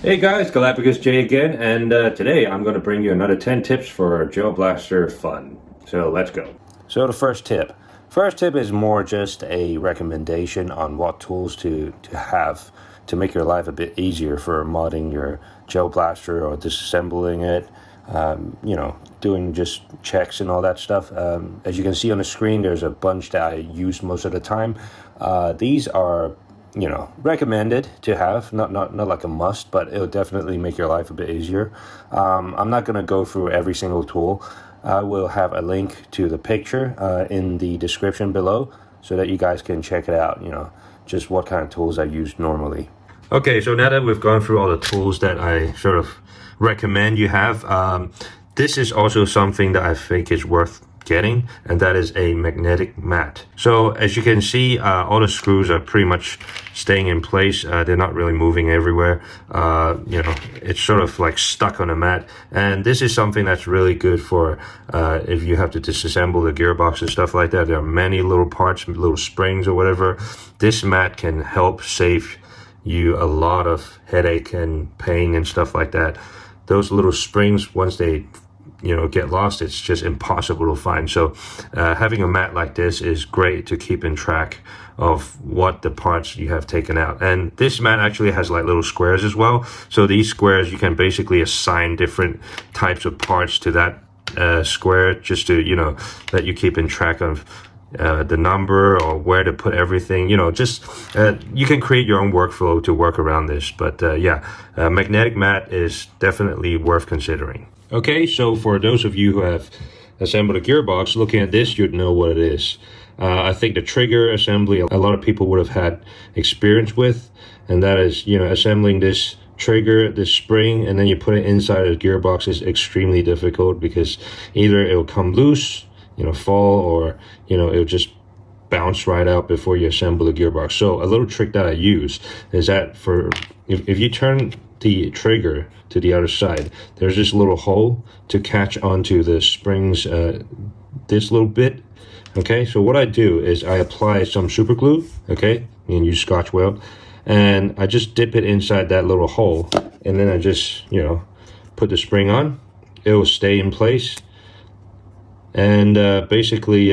Hey guys, Galapagos Jay again, and today I'm going to bring you another 10 tips for Gel Blaster fun. So let's go. So the first tip. First tip is more just a recommendation on what tools to have to make your life a bit easier for modding your Gel Blaster or disassembling it. Doing just checks and all that stuff. As you can see on the screen, there's a bunch that I use most of the time. These are recommended to have, not like a must, but it'll definitely make your life a bit easier. I'm not going to go through every single tool. I will have a link to the picture in the description below so that you guys can check it out, just what kind of tools I use normally. Okay, so now that we've gone through all the tools that I sort of recommend you have, this is also something that I think is worth getting, and that is a magnetic mat. So as you can see, all the screws are pretty much staying in place. They're not really moving everywhere. It's sort of like stuck on a mat, and this is something that's really good for if you have to disassemble the gearbox and stuff like that. There are many little parts, little springs or whatever. This mat can help save you a lot of headache and pain and stuff like that. Those little springs, once they get lost, it's just impossible to find. So having a mat like this is great to keep in track of what the parts you have taken out. And this mat actually has like little squares as well. So these squares, you can basically assign different types of parts to that square, just to that you keep in track of the number or where to put everything. You can create your own workflow to work around this. But magnetic mat is definitely worth considering. Okay, so for those of you who have assembled a gearbox, looking at this, you'd know what it is. I think the trigger assembly, a lot of people would have had experience with, and that is, assembling this trigger, this spring, and then you put it inside a gearbox is extremely difficult because either it'll come loose, fall, or, it'll just bounce right out before you assemble the gearbox. So a little trick that I use is that if you turn the trigger to the other side, there's this little hole to catch onto the springs, this little bit. Okay, so what I do is I apply some super glue, okay, and use Scotch weld, and I just dip it inside that little hole, and then I just put the spring on. It will stay in place, and basically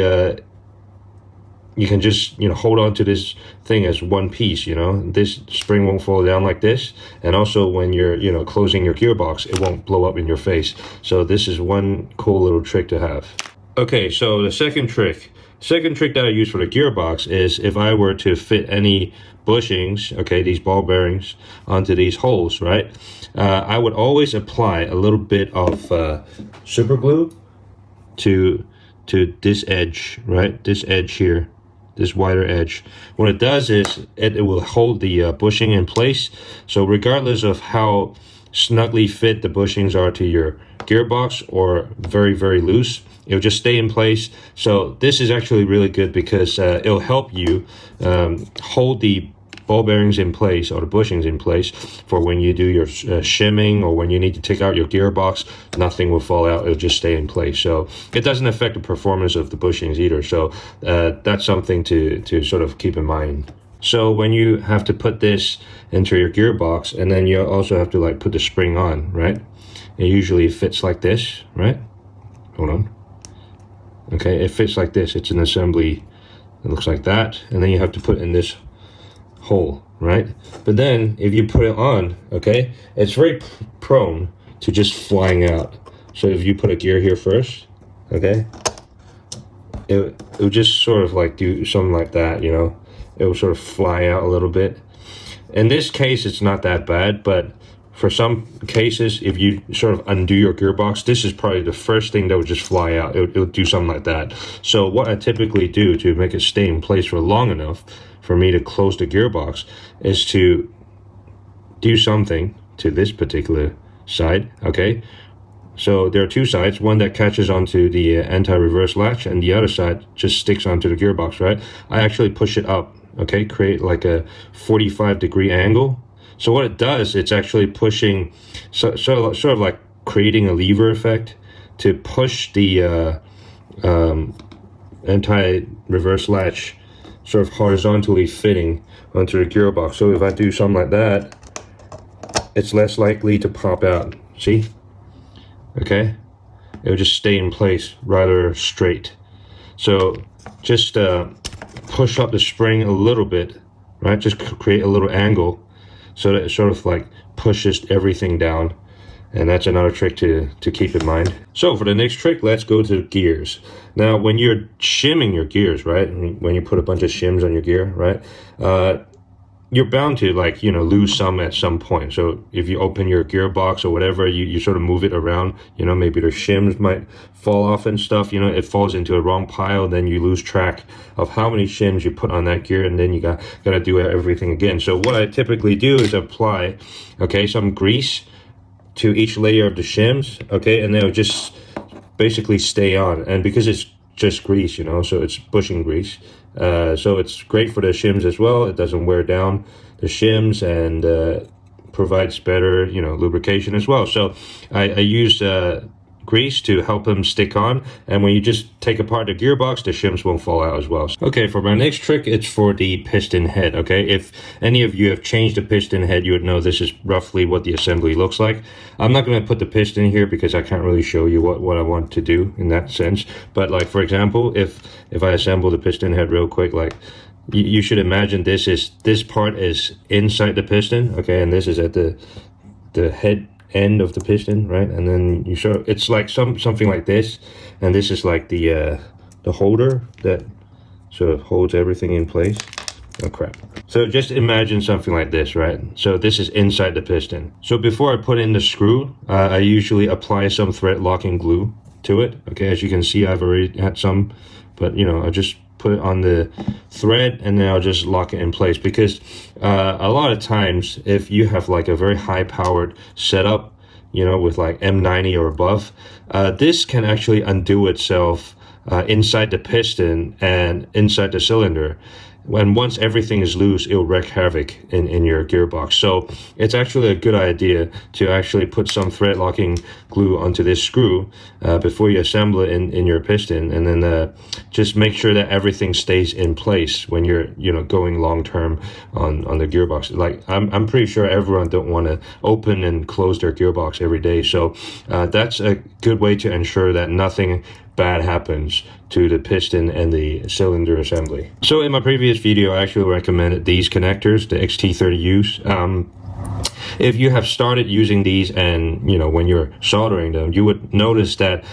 you can just hold on to this thing as one piece. This spring won't fall down like this, and also when you're closing your gearbox, it won't blow up in your face. So this is one cool little trick to have. Okay, so the second trick that I use for the gearbox is if I were to fit any bushings, okay, these ball bearings, onto these holes, right, I would always apply a little bit of super glue to this edge, right, this edge here, this wider edge. What it does is it will hold the bushing in place. So regardless of how snugly fit the bushings are to your gearbox or very, very loose, it'll just stay in place. So this is actually really good because it'll help you hold the ball bearings in place or the bushings in place for when you do your shimming or when you need to take out your gearbox. Nothing will fall out, it'll just stay in place. So it doesn't affect the performance of the bushings either. So that's something to sort of keep in mind. So when you have to put this into your gearbox, and then you also have to put the spring on, right? It usually fits like this, right? Hold on. Okay, it fits like this. It's an assembly. It looks like that, and then you have to put in this hole, right? But then if you put it on, okay, it's very prone to just flying out. So if you put a gear here first, okay, it'll just sort of do something like that, it will sort of fly out a little bit. In this case, it's not that bad, but for some cases, if you sort of undo your gearbox, this is probably the first thing that would just fly out. It'll do something like that. So what I typically do to make it stay in place for long enough for me to close the gearbox is to do something to this particular side, okay? So there are two sides, one that catches onto the anti-reverse latch, and the other side just sticks onto the gearbox, right? I actually push it up, okay? Create like a 45-degree angle. So what it does, it's actually pushing, sort of like creating a lever effect to push the anti-reverse latch sort of horizontally fitting onto the gearbox. So if I do something like that, it's less likely to pop out. See? Okay? It'll just stay in place rather straight. So just push up the spring a little bit, right? Just create a little angle so that it sort of like pushes everything down. And that's another trick to keep in mind. So for the next trick, let's go to gears. Now, when you're shimming your gears, right? When you put a bunch of shims on your gear, right? You're bound to, like, you know, lose some at some point. So if you open your gearbox or whatever, you sort of move it around, you know, maybe the shims might fall off and stuff, you know, it falls into a wrong pile, then you lose track of how many shims you put on that gear, and then you gotta do everything again. So what I typically do is apply, okay, some grease to each layer of the shims, okay, and they'll just basically stay on. And because it's just grease, you know, so it's bushing grease, so it's great for the shims as well. It doesn't wear down the shims, and provides better, you know, lubrication as well. So I use grease to help them stick on, and when you just take apart the gearbox, the shims won't fall out as well. Okay, for my next trick, it's for the piston head. Okay, if any of you have changed the piston head, you would know this is roughly what the assembly looks like. I'm not going to put the piston here because I can't really show you what I want to do in that sense, but like, for example, if I assemble the piston head real quick, like, you should imagine this part is inside the piston, okay, and this is at the head end of the piston, right? And then you show it's like something like this, and this is like the holder that sort of holds everything in place. Oh crap. So just imagine something like this, right? So this is inside the piston. So before I put in the screw, I usually apply some thread locking glue to it. Okay, as you can see, I've already had some, but you know, I just put it on the thread, and then I'll just lock it in place, because a lot of times if you have like a very high powered setup, you know, with like M90 or above, this can actually undo itself inside the piston and inside the cylinder. When once everything is loose, it'll wreak havoc in your gearbox. So it's actually a good idea to actually put some thread locking glue onto this screw before you assemble it in your piston, and then just make sure that everything stays in place when you're, you know, going long term on the gearbox. Like, I'm pretty sure everyone don't want to open and close their gearbox every day, so that's a good way to ensure that nothing bad happens to the piston and the cylinder assembly. So in my previous video, I actually recommended these connectors, the XT30Us. If you have started using these, and you know, when you're soldering them, you would notice that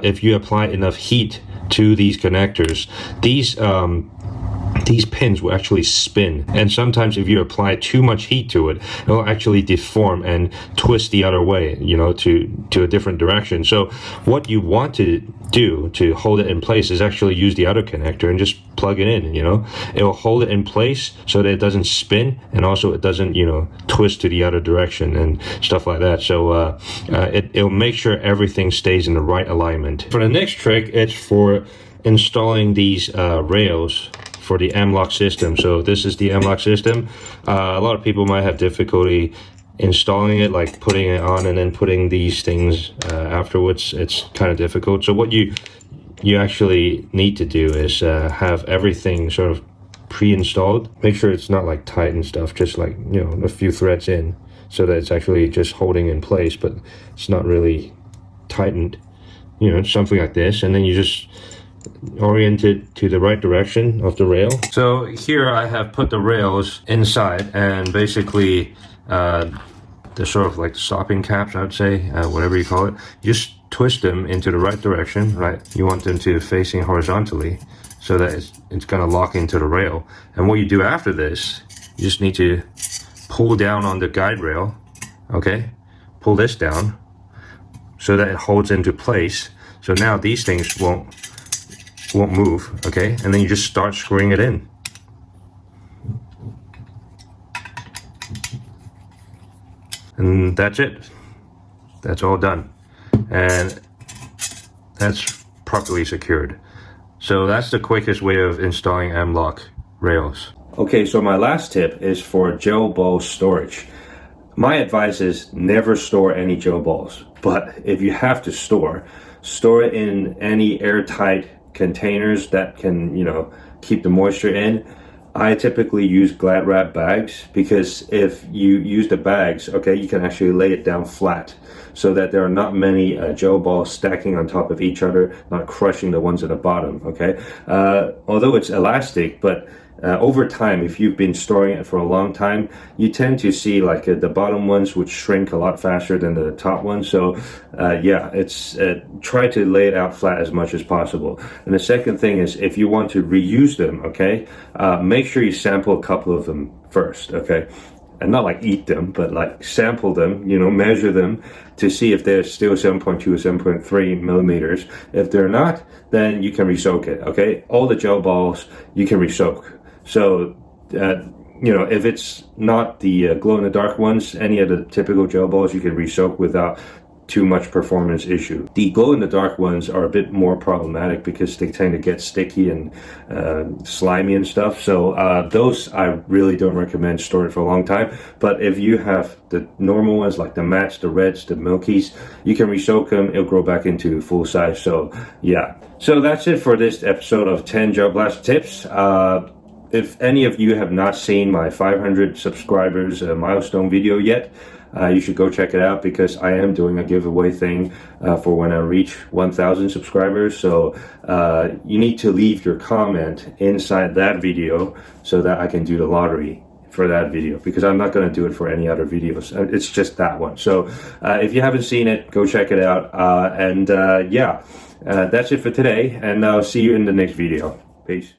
if you apply enough heat to these connectors, these pins will actually spin, and sometimes if you apply too much heat to it, it will actually deform and twist the other way, you know, to a different direction. So what you want to do to hold it in place is actually use the other connector and just plug it in. You know, it will hold it in place so that it doesn't spin, and also it doesn't, you know, twist to the other direction and stuff like that. So it'll make sure everything stays in the right alignment. For the next trick, it's for installing these rails for the MLOK system. So this is the MLOK system. A lot of people might have difficulty installing it, like putting it on and then putting these things afterwards. It's kind of difficult. So what you actually need to do is have everything sort of pre-installed. Make sure it's not like tight and stuff, just like, you know, a few threads in, so that it's actually just holding in place, but it's not really tightened, you know, something like this. And then you just oriented to the right direction of the rail. So here I have put the rails inside, and basically the sort of like the stopping caps, I would say, whatever you call it, just twist them into the right direction, right? You want them to facing horizontally so that it's going to lock into the rail. And what you do after this, you just need to pull down on the guide rail, okay? Pull this down so that it holds into place. So now these things won't move, okay? And then you just start screwing it in. And that's it. That's all done. And that's properly secured. So that's the quickest way of installing MLOK rails. Okay, so my last tip is for gel ball storage. My advice is never store any gel balls, but if you have to store it in any airtight containers that can, you know, keep the moisture in. I typically use Glad wrap bags because if you use the bags, okay, you can actually lay it down flat so that there are not many gel balls stacking on top of each other, not crushing the ones at the bottom, okay? Although it's elastic, but over time, if you've been storing it for a long time, you tend to see like the bottom ones would shrink a lot faster than the top ones. So yeah, it's try to lay it out flat as much as possible. And the second thing is, if you want to reuse them, okay, make sure you sample a couple of them first, okay? And not like eat them, but like sample them, you know, measure them to see if they're still 7.2 or 7.3 millimeters. If they're not, then you can resoak it, okay? All the gel balls you can resoak. So, you know, if it's not the glow-in-the-dark ones, any of the typical gel balls you can resoak without too much performance issue. The glow-in-the-dark ones are a bit more problematic because they tend to get sticky and slimy and stuff. So those I really don't recommend storing for a long time. But if you have the normal ones like the mattes, the reds, the milkies, you can resoak them. It'll grow back into full size. So yeah. So that's it for this episode of 10 Gel Blaster Tips. If any of you have not seen my 500 subscribers milestone video yet, you should go check it out because I am doing a giveaway thing for when I reach 1,000 subscribers. So you need to leave your comment inside that video so that I can do the lottery for that video, because I'm not going to do it for any other videos. It's just that one. So if you haven't seen it, go check it out. Yeah, that's it for today, and I'll see you in the next video. Peace.